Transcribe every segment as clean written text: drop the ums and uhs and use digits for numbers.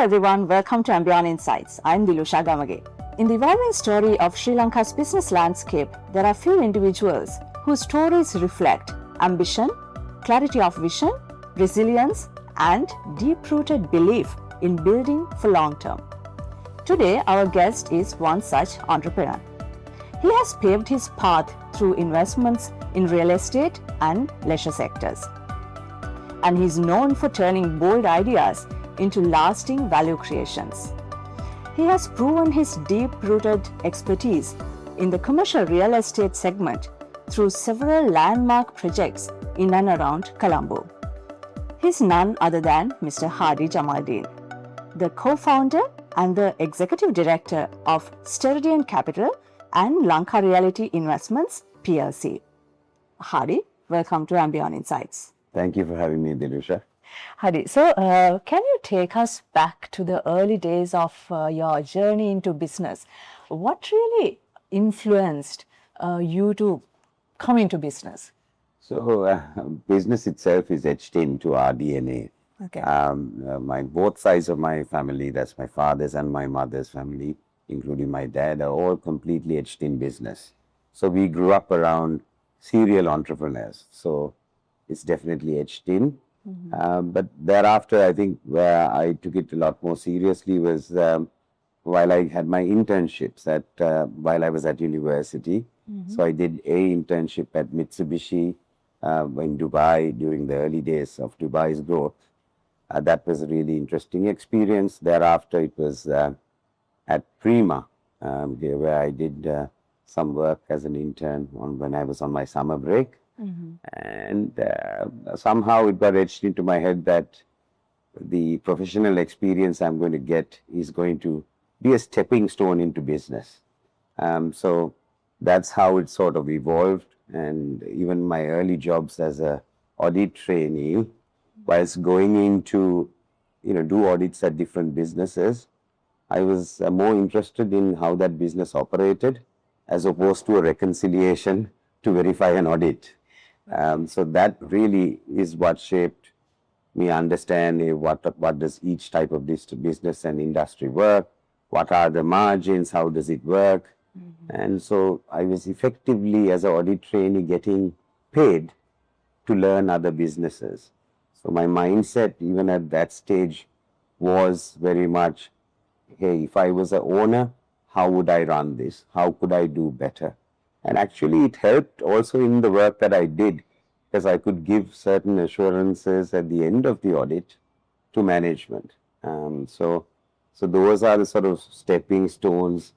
everyone, welcome to Beyond Insights. I'm Dilusha Gamage. In the evolving story of Sri Lanka's business landscape, there are few individuals whose stories reflect ambition, clarity of vision, resilience, and deep-rooted belief in building for long-term. Today, our guest is one such entrepreneur. He has paved his path through investments in real estate and leisure sectors. And he's known for turning bold ideas into lasting value creations. He has proven his deep-rooted expertise in the commercial real estate segment through several landmark projects in and around Colombo. He's none other than Mr. Hadi Jamaldeen, the co-founder and the executive director of Steridian Capital and Lanka Realty Investments, PLC. Hadi, welcome to Beyond Insights. Thank you for having me, Dilusha. Hadi, so can you take us back to the early days of your journey into business? What really influenced you to come into business? So, business itself is etched into our DNA. Okay. Both sides of my family, that's my father's and my mother's family, including my dad, are all completely etched in business. So we grew up around serial entrepreneurs. So it's definitely etched in. Mm-hmm. But thereafter, I think where I took it a lot more seriously was while I had my internships while I was at university. Mm-hmm. So I did a internship at Mitsubishi in Dubai during the early days of Dubai's growth. That was a really interesting experience. Thereafter, it was at Prima, where I did some work as an intern when I was on my summer break. Mm-hmm. And somehow it got etched into my head that the professional experience I'm going to get is going to be a stepping stone into business. So that's how it sort of evolved. And even my early jobs as a audit trainee, whilst going into, do audits at different businesses, I was more interested in how that business operated as opposed to a reconciliation to verify an audit. So that really is what shaped me understand what does each type of business and industry work, what are the margins, how does it work. Mm-hmm. And so I was effectively, as an audit trainee, getting paid to learn other businesses. So my mindset, even at that stage, was very much, hey, if I was an owner, how would I run this? How could I do better? And actually, it helped also in the work that I did, because I could give certain assurances at the end of the audit to management. So those are the sort of stepping stones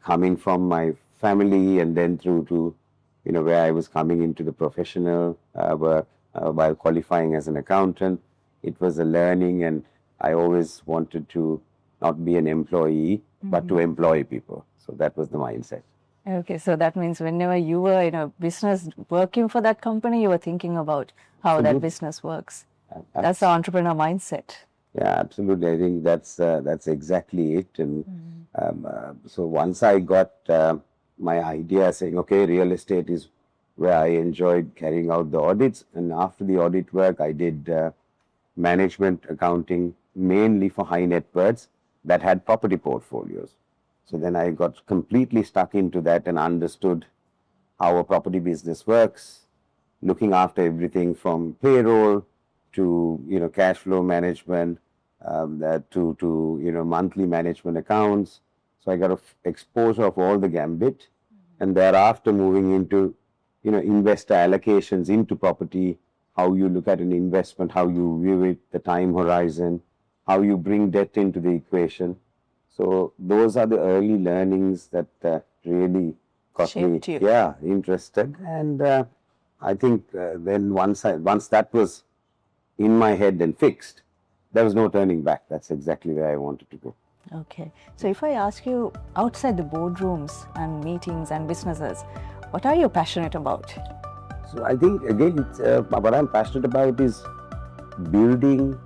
coming from my family and then through to, where I was coming into the professional work while qualifying as an accountant. It was a learning, and I always wanted to not be an employee, mm-hmm. but to employ people. So that was the mindset. Okay, so that means whenever you were in a business working for that company, you were thinking about how absolutely. That business works. That's the entrepreneur mindset. Yeah, absolutely. I think that's exactly it. And mm-hmm. So once I got my idea saying, okay, real estate is where I enjoyed carrying out the audits. And after the audit work, I did management accounting mainly for high net worths that had property portfolios. So then I got completely stuck into that and understood how a property business works, looking after everything from payroll to, cash flow management, to monthly management accounts. So I got an exposure of all the gambit, and thereafter moving into, investor allocations into property, how you look at an investment, how you view it, the time horizon, how you bring debt into the equation. So those are the early learnings that really got shaped me, you. Interested. And I think then once that was in my head and fixed, there was no turning back. That's exactly where I wanted to go. Okay. So if I ask you, outside the boardrooms and meetings and businesses, what are you passionate about? So I think, again, what I'm passionate about is building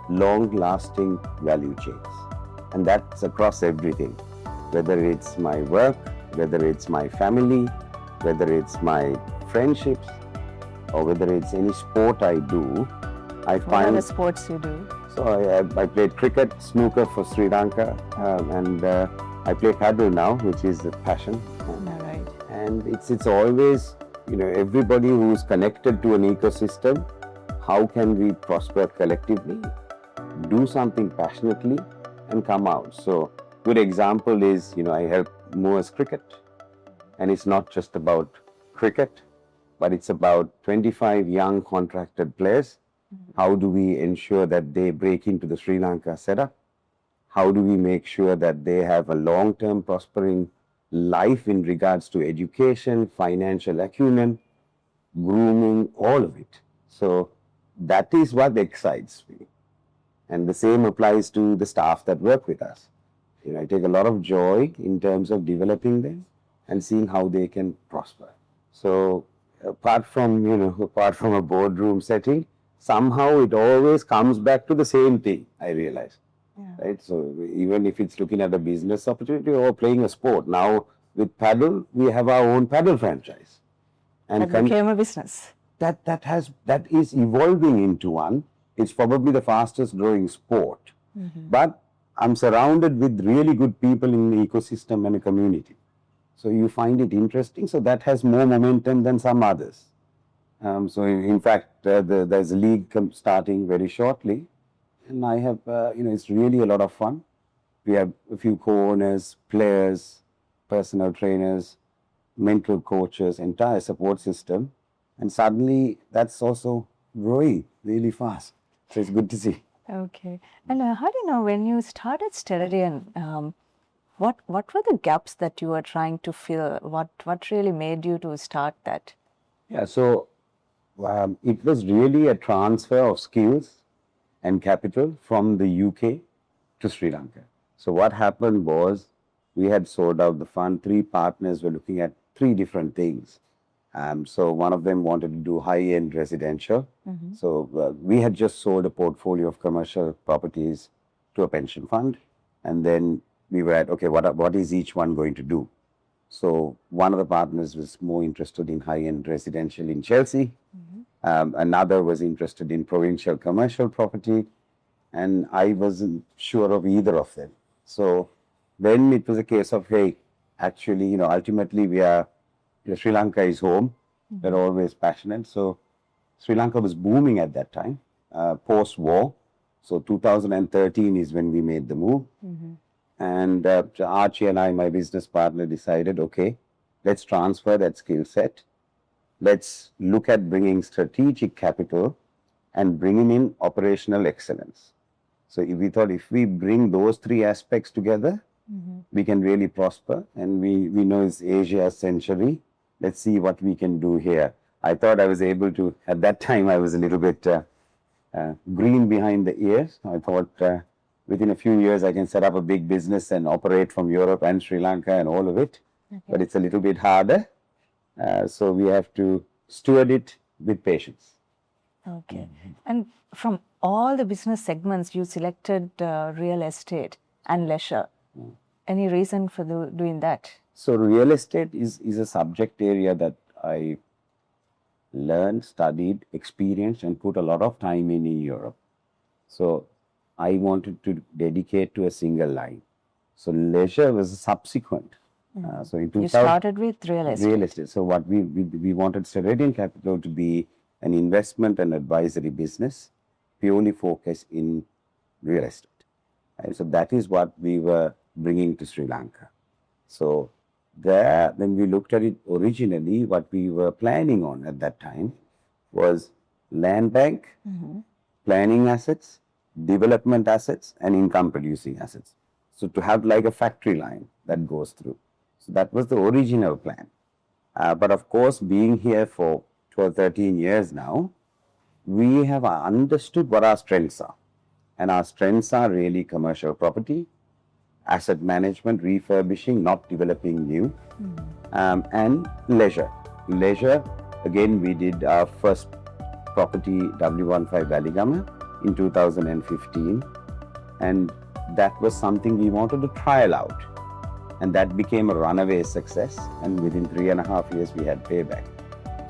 long-lasting value chains. And that's across everything, whether it's my work, whether it's my family, whether it's my friendships, or whether it's any sport I do. What are the sports you do? So I played cricket, snooker for Sri Lanka, and I play paddle now, which is a passion. All right. And it's always, everybody who's connected to an ecosystem, how can we prosper collectively, do something passionately, and come out. So good example is, I help Moors cricket, and it's not just about cricket, but it's about 25 young contracted players. How do we ensure that they break into the Sri Lanka setup? How do we make sure that they have a long-term prospering life in regards to education, financial acumen, grooming, all of it? So that is what excites me. And the same applies to the staff that work with us. I take a lot of joy in terms of developing them and seeing how they can prosper. So apart from a boardroom setting, somehow it always comes back to the same thing, I realize. Yeah. Right? So even if it's looking at a business opportunity or playing a sport, now with paddle, we have our own paddle franchise. And That became a business. that is evolving into one. It's probably the fastest growing sport. But I'm surrounded with really good people in the ecosystem and a community. So you find it interesting. So that has more momentum than some others. So in fact, there's a league starting very shortly. And I have, it's really a lot of fun. We have a few co-owners, players, personal trainers, mental coaches, entire support system. And suddenly that's also growing really fast. So it's good to see. Okay. And how do you know when you started Steridian, what were the gaps that you were trying to fill? What really made you to start that? Yeah, so it was really a transfer of skills and capital from the UK to Sri Lanka. So what happened was we had sold out the fund. 3 partners were looking at 3 different things. So one of them wanted to do high-end residential. So we had just sold a portfolio of commercial properties to a pension fund. And then we were at, okay, what is each one going to do? So one of the partners was more interested in high-end residential in Chelsea. Another was interested in provincial commercial property. And I wasn't sure of either of them. So then it was a case of, hey, actually, ultimately Sri Lanka is home. We're always passionate. So Sri Lanka was booming at that time, post-war. So 2013 is when we made the move. And Archie and I, my business partner, decided, okay, let's transfer that skill set. Let's look at bringing strategic capital and bringing in operational excellence. So we thought if we bring those 3 aspects together, we can really prosper. And we know it's Asia's century. Let's see what we can do here. I thought I was able to, at that time, I was a little bit green behind the ears. I thought within a few years, I can set up a big business and operate from Europe and Sri Lanka and all of it. Okay. But it's a little bit harder. So we have to steward it with patience. Okay. And from all the business segments, you selected real estate and leisure. Any reason for doing that? So real estate is a subject area that I learned, studied, experienced, and put a lot of time in Europe. So I wanted to dedicate to a single line. So leisure was subsequent. So in 2000, you started with real estate. Real estate. So what we wanted Steridian Capital to be an investment and advisory business, purely focused in real estate. And so that is what we were bringing to Sri Lanka. So there, when we looked at it originally, what we were planning on at that time was land bank, planning assets, development assets, and income producing assets. So to have like a factory line that goes through. So that was the original plan. But of course, being here for 12, 13 years now, we have understood what our strengths are. And our strengths are really commercial property, asset management, refurbishing, not developing new, and leisure. Leisure, again, we did our first property, W15 Valigama, in 2015. And that was something we wanted to trial out. And that became a runaway success. And within 3.5 years, we had payback.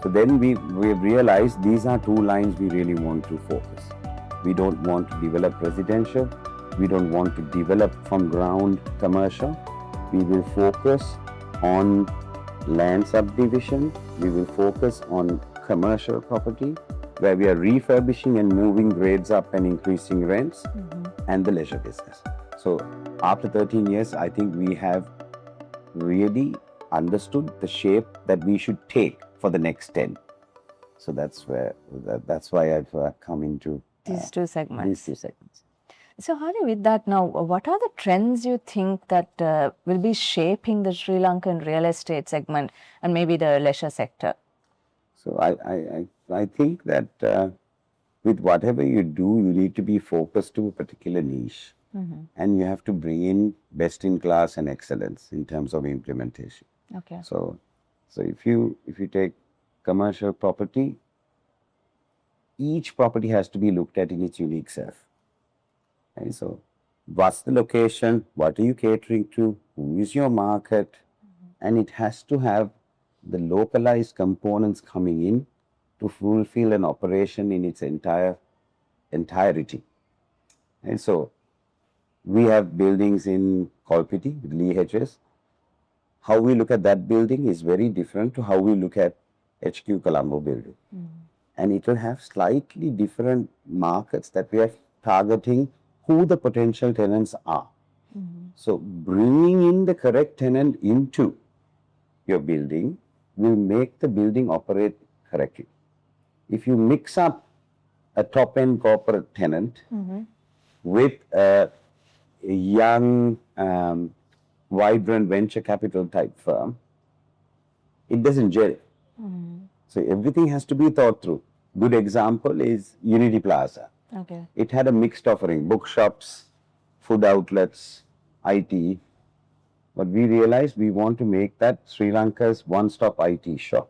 So then we realized these are 2 lines we really want to focus. We don't want to develop residential. We don't want to develop from ground commercial. We will focus on land subdivision. We will focus on commercial property where we are refurbishing and moving grades up and increasing rents, and the leisure business. So after 13 years, I think we have really understood the shape that we should take for the next 10. So that's why I've come into These two segments. these two segments. So, Hari, with that now, what are the trends you think that will be shaping the Sri Lankan real estate segment and maybe the leisure sector? So I think that with whatever you do, you need to be focused to a particular niche, and you have to bring in best in class and excellence in terms of implementation. Okay. So if you take commercial property, each property has to be looked at in its unique self. And so, what's the location? What are you catering to? Who is your market? And it has to have the localized components coming in to fulfill an operation in its entirety. And so, we have buildings in Kolpiti with Lee Hedges. How we look at that building is very different to how we look at HQ Colombo building. And it will have slightly different markets that we are targeting who the potential tenants are. So bringing in the correct tenant into your building will make the building operate correctly. If you mix up a top-end corporate tenant with a young, vibrant venture capital type firm, it doesn't gel. So everything has to be thought through. Good example is Unity Plaza. Okay. It had a mixed offering, bookshops, food outlets, IT. But we realized we want to make that Sri Lanka's one-stop IT shop,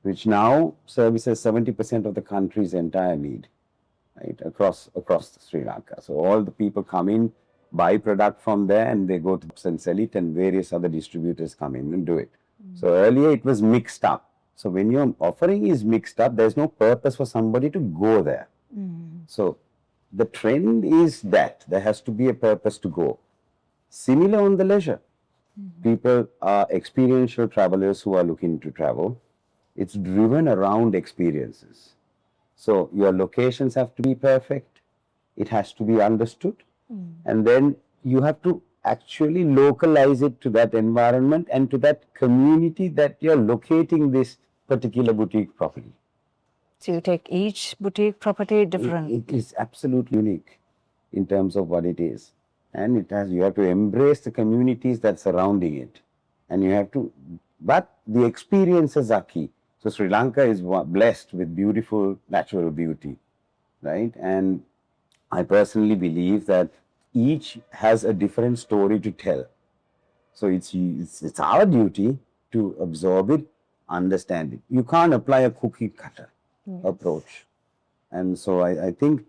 which now services 70% of the country's entire need, right, across Sri Lanka. So all the people come in, buy product from there, and they go to and sell it, and various other distributors come in and do it. So earlier it was mixed up. So when your offering is mixed up, there's no purpose for somebody to go there. So the trend is that there has to be a purpose to go. Similar on the leisure. People are experiential travelers who are looking to travel. It's driven around experiences. So your locations have to be perfect. It has to be understood. And then you have to actually localize it to that environment and to that community that you're locating this particular boutique property. So you take each boutique property different. It is absolutely unique in terms of what it is. And you have to embrace the communities that surrounding it. And you have to, but the experiences are key. So Sri Lanka is blessed with beautiful natural beauty, right? And I personally believe that each has a different story to tell. So it's our duty to absorb it, understand it. You can't apply a cookie cutter approach. And so I think,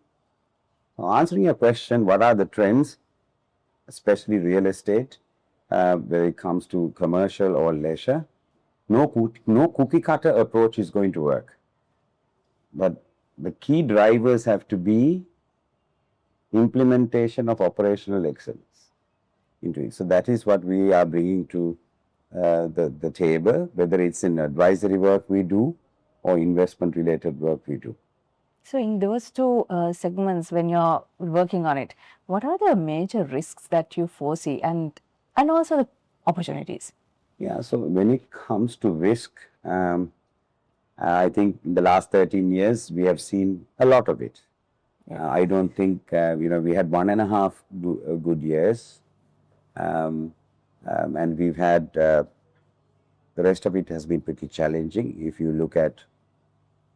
answering your question, what are the trends, especially real estate, when it comes to commercial or leisure? No cookie cutter approach is going to work. But the key drivers have to be implementation of operational excellence into it. So that is what we are bringing to the table, whether it's in advisory work we do or investment related work we do. So in those two segments, when you're working on it, what are the major risks that you foresee and also the opportunities? Yeah, so when it comes to risk, I think in the last 13 years, we have seen a lot of it. I don't think, we had 1.5 good years, and we've had, the rest of it has been pretty challenging. If you look at,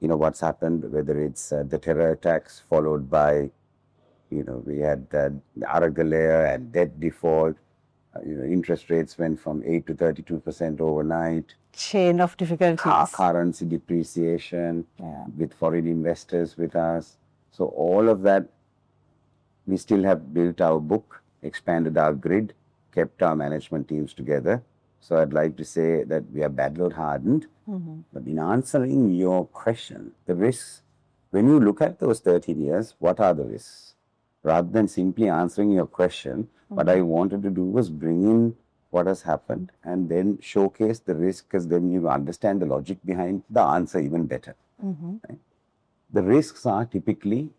what's happened, whether it's the terror attacks followed by, we had the Aragalaya and debt default, interest rates went from 8 to 32% overnight. Chain of difficulties. Currency depreciation with foreign investors with us. So all of that, we still have built our book, expanded our grid, kept our management teams together. So I'd like to say that we are battle hardened. But in answering your question, the risks, when you look at those 13 years, what are the risks? Rather than simply answering your question, what I wanted to do was bring in what has happened and then showcase the risk, because then you understand the logic behind the answer even better. Right? The risks are typically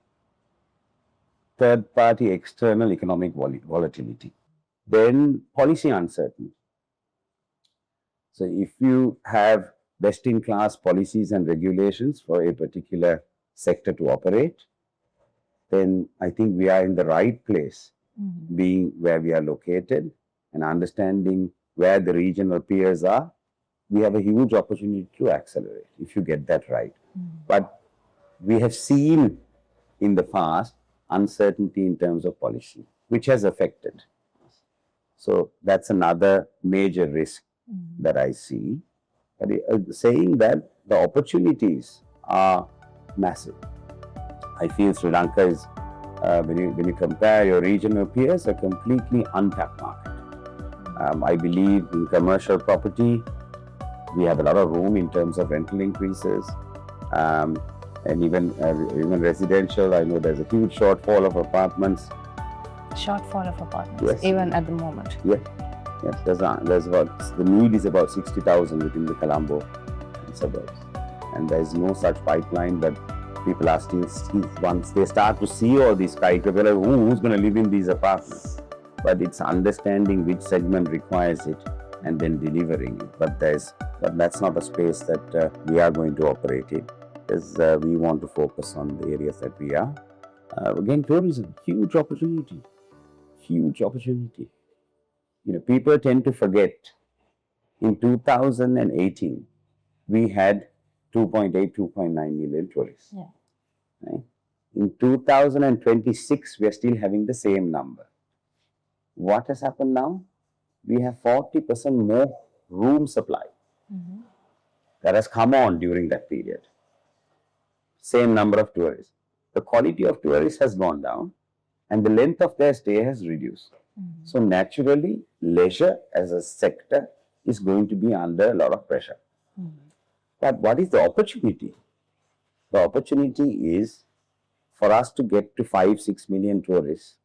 third-party external economic volatility. Then policy uncertainty. So if you have best-in-class policies and regulations for a particular sector to operate, then I think we are in the right place, being where we are located and understanding where the regional peers are. We have a huge opportunity to accelerate if you get that right. But we have seen in the past uncertainty in terms of policy, which has affected. So that's another major risk that I see. But saying that, the opportunities are massive. I feel Sri Lanka is, when you compare your regional peers, a completely untapped market. I believe in commercial property, we have a lot of room in terms of rental increases, and even residential. I know there's a huge shortfall of apartments. Shortfall of apartments, Yes. even at the moment. Yes, there's about, the need is about 60,000 within the Colombo suburbs, and there's no such pipeline. But people are still, once they start to see all these skyscrapers, like, who's going to live in these apartments? But it's understanding which segment requires it and then delivering it. But that's not a space that we are going to operate in, because we want to focus on the areas that we are. Again, tourism, huge opportunity. Huge opportunity. People tend to forget. In 2018, we had 2.8, 2.9 million tourists. Yeah. Right? In 2026, we are still having the same number. What has happened now? We have 40% more room supply that has come on during that period. Same number of tourists. The quality of tourists has gone down and the length of their stay has reduced. So naturally, leisure as a sector is going to be under a lot of pressure. But what is the opportunity? The opportunity is for us to get to 5-6 million tourists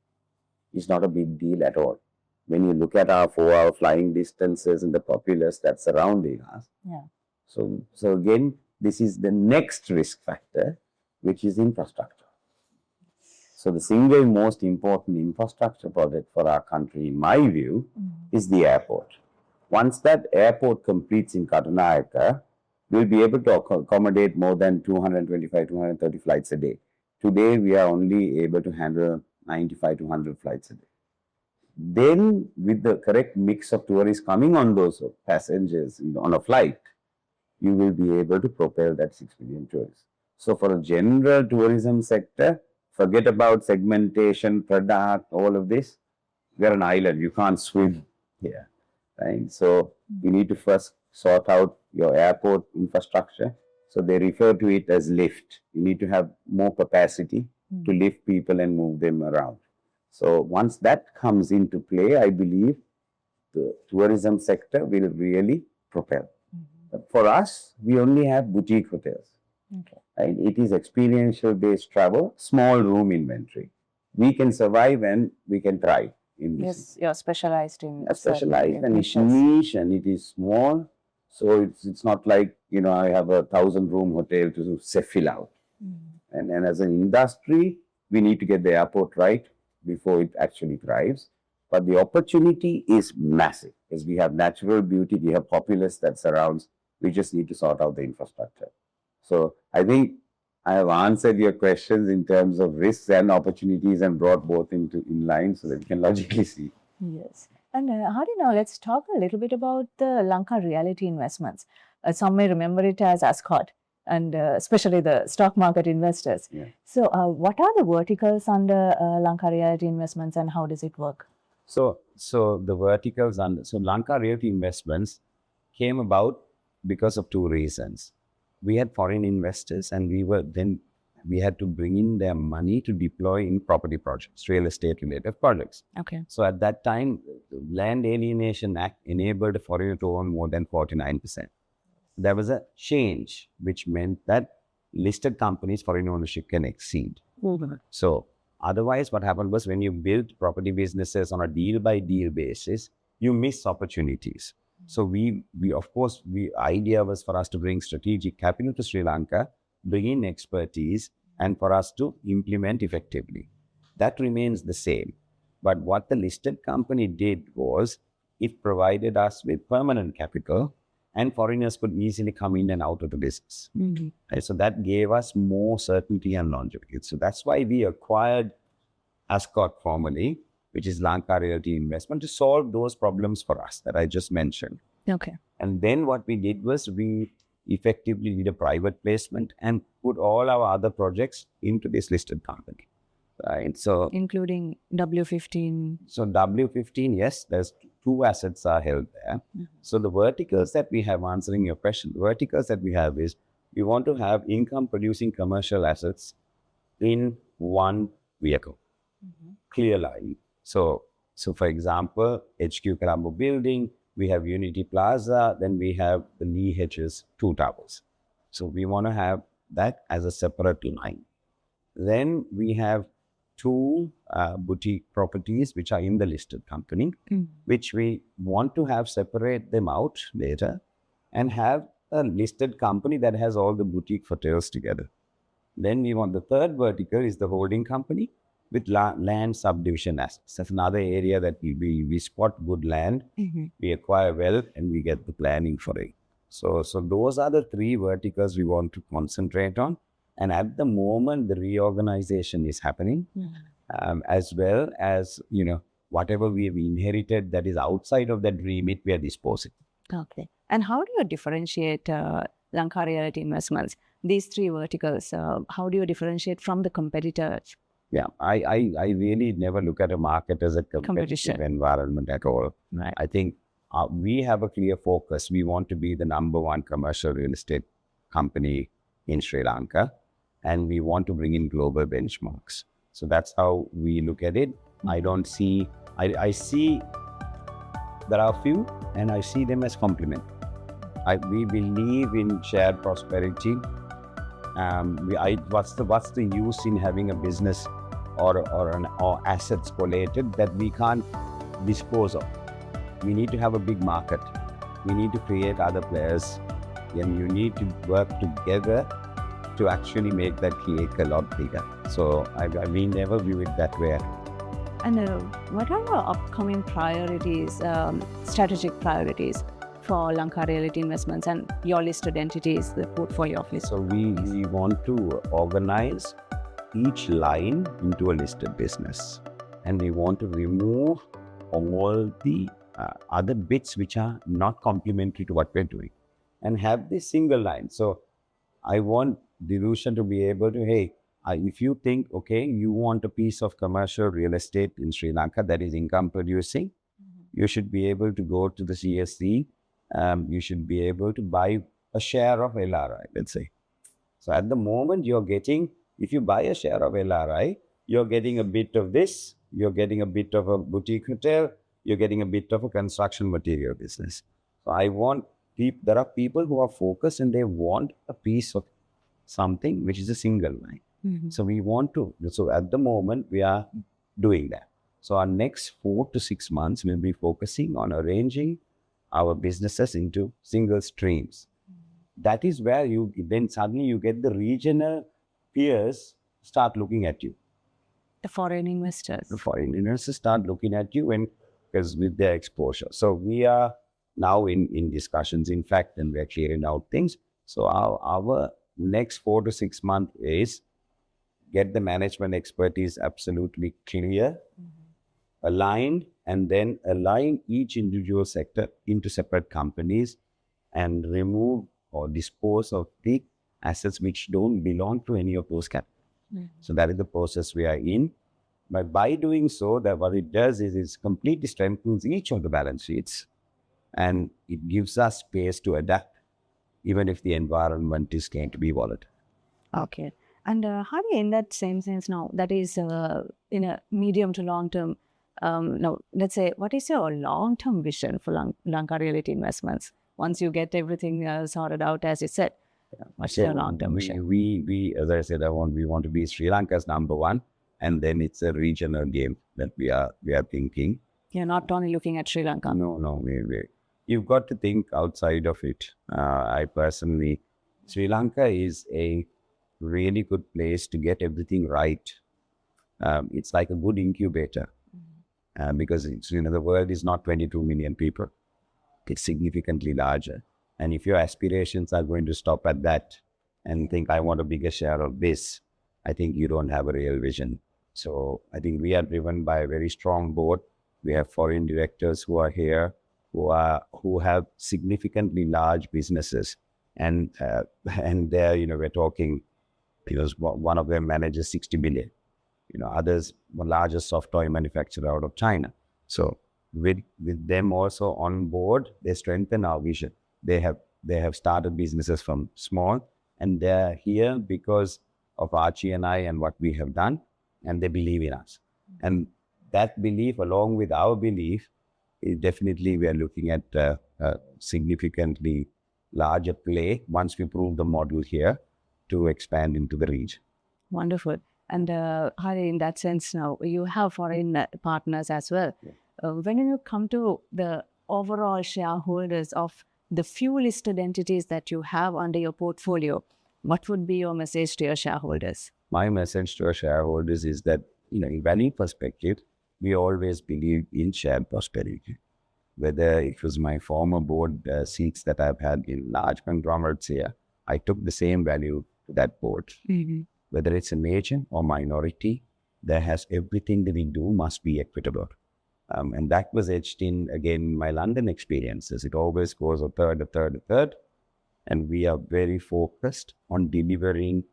is not a big deal at all. When you look at our 4-hour flying distances and the populace that's surrounding us. Yeah. So again, this is the next risk factor, which is infrastructure. So the single most important infrastructure project for our country, in my view, is the airport. Once that airport completes in Katunayaka, we'll be able to accommodate more than 225, 230 flights a day. Today, we are only able to handle 95 to 100 flights a day. Then, with the correct mix of tourists coming on those passengers on a flight, you will be able to propel that 6 million tourists. So, for a general tourism sector, forget about segmentation, product, all of this. We are an island. You can't swim here, right? So, you need to first sort out your airport infrastructure. So, they refer to it as lift. You need to have more capacity to lift people and move them around. So, once that comes into play, I believe the tourism sector will really propel. But for us, we only have boutique hotels. Okay. Right? It is experiential-based travel, small room inventory. We can survive and we can thrive in this. Yes, you're specialized in Specialized and it's niches. niche and it is small. So it's not like, I have a 1,000-room hotel to fill out. And as an industry, we need to get the airport right before it actually thrives. But the opportunity is massive because we have natural beauty, we have populace that surrounds. We just need to sort out the infrastructure. So I think I have answered your questions in terms of risks and opportunities and brought both in line so that you can logically see. Yes. And Hadi, now let's talk a little bit about the Lanka Realty Investments. Some may remember it as ASCOT, and especially the stock market investors. Yeah. So what are the verticals under Lanka Realty Investments and how does it work? So the verticals under, so Lanka Realty Investments came about because of two reasons. We had foreign investors and we had to bring in their money to deploy in property projects, real estate related projects. Okay. So at that time, the Land Alienation Act enabled a foreigner to own more than 49%. There was a change, which meant that listed companies, foreign ownership can exceed. So otherwise, what happened was when you build property businesses on a deal by deal basis, you miss opportunities. So we of course, idea was for us to bring strategic capital to Sri Lanka, bring in expertise, and for us to implement effectively. That remains the same. But what the listed company did was it provided us with permanent capital, and foreigners could easily come in and out of the business. Right? So that gave us more certainty and longevity. So that's why we acquired Ascot formally, which is Lanka Realty Investment, to solve those problems for us that I just mentioned. Okay. And then what we did was we effectively did a private placement and put all our other projects into this listed company. Right. So including W15. So W15, yes, there's 2 assets are held there. So the verticals that we have, answering your question, the verticals that we have is we want to have income producing commercial assets in one vehicle, clear line. So for example, HQ Colombo building, we have Unity Plaza, then we have the Lee Hedges 2 towers. So we want to have that as a separate line. Then we have 2 boutique properties which are in the listed company, which we want to have separate them out later and have a listed company that has all the boutique hotels together. Then we want the third vertical is the holding company with land subdivision assets. That's another area that we spot good land, we acquire well, and we get the planning for it. So those are the 3 verticals we want to concentrate on. And at the moment, the reorganization is happening, as well as, whatever we have inherited that is outside of that remit, we are disposing. Okay. And how do you differentiate Lanka Realty Investments? These 3 verticals, how do you differentiate from the competitors? Yeah, I really never look at a market as a competitive environment at all. Right. I think we have a clear focus. We want to be the number 1 commercial real estate company in Sri Lanka, and we want to bring in global benchmarks. So that's how we look at it. I don't see, I see there are a few, and I see them as complement. We believe in shared prosperity. What's the use in having a business or assets collated that we can't dispose of? We need to have a big market. We need to create other players, and you need to work together to actually make that cake a lot bigger. So we never view it that way. And what are our upcoming priorities, strategic priorities for Lanka Realty Investments and your listed entities, the portfolio of listed? So we want to organize each line into a listed business, and we want to remove all the other bits which are not complementary to what we're doing, and have this single line. So I want Dilusha to be able to, hey, if you think, okay, you want a piece of commercial real estate in Sri Lanka that is income producing, you should be able to go to the CSC. You should be able to buy a share of LRI, let's say. So at the moment you're getting, if you buy a share of LRI, you're getting a bit of this, you're getting a bit of a boutique hotel, you're getting a bit of a construction material business. So I want there are people who are focused and they want a piece of something which is a single line. So we want to, so at the moment we are doing that. So our next 4 to 6 months we'll be focusing on arranging our businesses into single streams. That is where then suddenly you get the regional peers start looking at you. The foreign investors. The foreign investors start looking at you because with their exposure. So we are now in discussions, in fact, and we're clearing out things. So our next 4 to 6 months is get the management expertise absolutely clear, aligned, and then align each individual sector into separate companies and remove or dispose of the assets which don't belong to any of those categories. So that is the process we are in. But by doing so, that what it does is it completely strengthens each of the balance sheets, and it gives us space to adapt, even if the environment is going to be volatile. Okay. And how do you, in that same sense now, that is in a medium to long term, now let's say, what is your long-term vision for Lanka Realty Investments? Once you get everything sorted out, as you said, What's your long-term vision? We, as I said, we want to be Sri Lanka's number one, and then it's a regional game that we are thinking. You're not only looking at Sri Lanka. No, you've got to think outside of it. I personally, Sri Lanka is a really good place to get everything right. It's like a good incubator because the world is not 22 million people. It's significantly larger. And if your aspirations are going to stop at that and think, I want a bigger share of this, I think you don't have a real vision. So I think we are driven by a very strong board. We have foreign directors who are here, who have significantly large businesses. And there, we're talking, one of them manages 60 billion. Others, the largest soft toy manufacturer out of China. So with them also on board, they strengthen our vision. They have started businesses from small, and they're here because of Archie and I and what we have done, and they believe in us. And that belief, along with our belief, is definitely we are looking at a significantly larger play once we prove the model here to expand into the region. Wonderful. And Hari, in that sense, now you have foreign partners as well. Yeah. When you come to the overall shareholders of the few listed entities that you have under your portfolio, what would be your message to your shareholders? My message to our shareholders is that, in value perspective, we always believe in shared prosperity. Whether it was my former board seats that I've had in large conglomerates here, I took the same value to that board. Mm-hmm. Whether it's a major or minority, everything that we do must be equitable. And that was etched in, again, my London experiences. It always goes a third. And we are very focused on delivering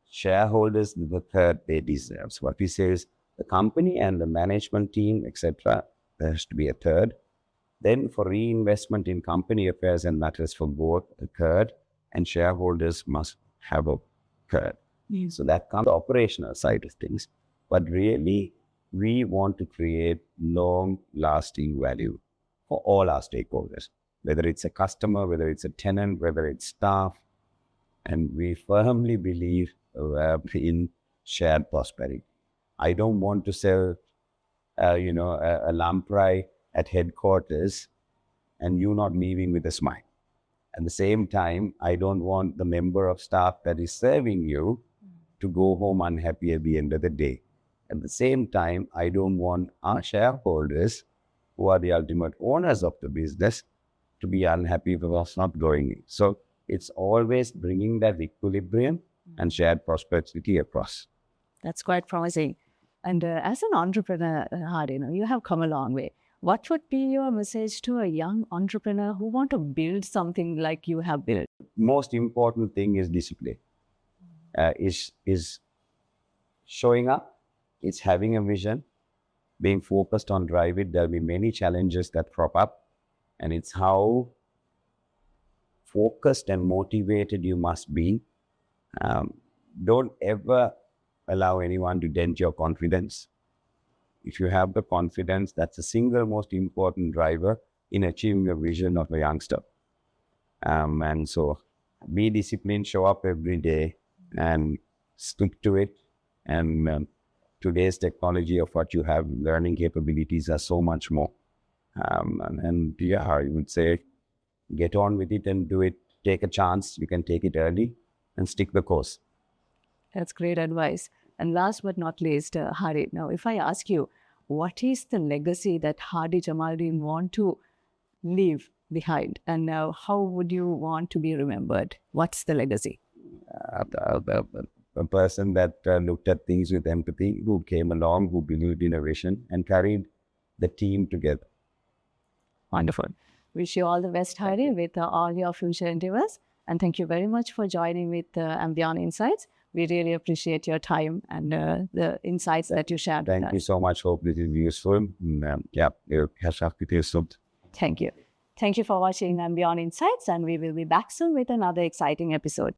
shareholders the third they deserve. So what we say is the company and the management team, etc., there has to be a third. Then for reinvestment in company affairs and matters for board, a third, and shareholders must have a third. Yes. So that comes to the operational side of things. But really, we want to create long-lasting value for all our stakeholders, whether it's a customer, whether it's a tenant, whether it's staff. And we firmly believe in shared prosperity. I don't want to sell, a lamprey at headquarters and you not leaving with a smile. At the same time, I don't want the member of staff that is serving you to go home unhappy at the end of the day. At the same time, I don't want our shareholders, who are the ultimate owners of the business, to be unhappy with us not going in. So it's always bringing that equilibrium and shared prosperity across. That's quite promising. And as an entrepreneur, Hari, you have come a long way. What would be your message to a young entrepreneur who want to build something like you have built? Most important thing is discipline. Is showing up. It's having a vision, being focused on drive it. There'll be many challenges that crop up, and it's how focused and motivated you must be. Don't ever allow anyone to dent your confidence. If you have the confidence, that's the single most important driver in achieving the vision of a youngster. And so be disciplined, show up every day and stick to it. And today's technology of what you have, learning capabilities are so much more. I would say, get on with it and do it. Take a chance. You can take it early and stick the course. That's great advice. And last but not least, Hari, now if I ask you, what is the legacy that Hari Jamaldeen want to leave behind? And how would you want to be remembered? What's the legacy? A person that looked at things with empathy, who came along, who believed in a vision and carried the team together. Wonderful. Wish you all the best, Hari, with all your future endeavors. And thank you very much for joining with Beyond Insights. We really appreciate your time and the insights that you shared with us. Thank you so much. Hope this is useful. Thank you. Thank you for watching Beyond Insights, and we will be back soon with another exciting episode.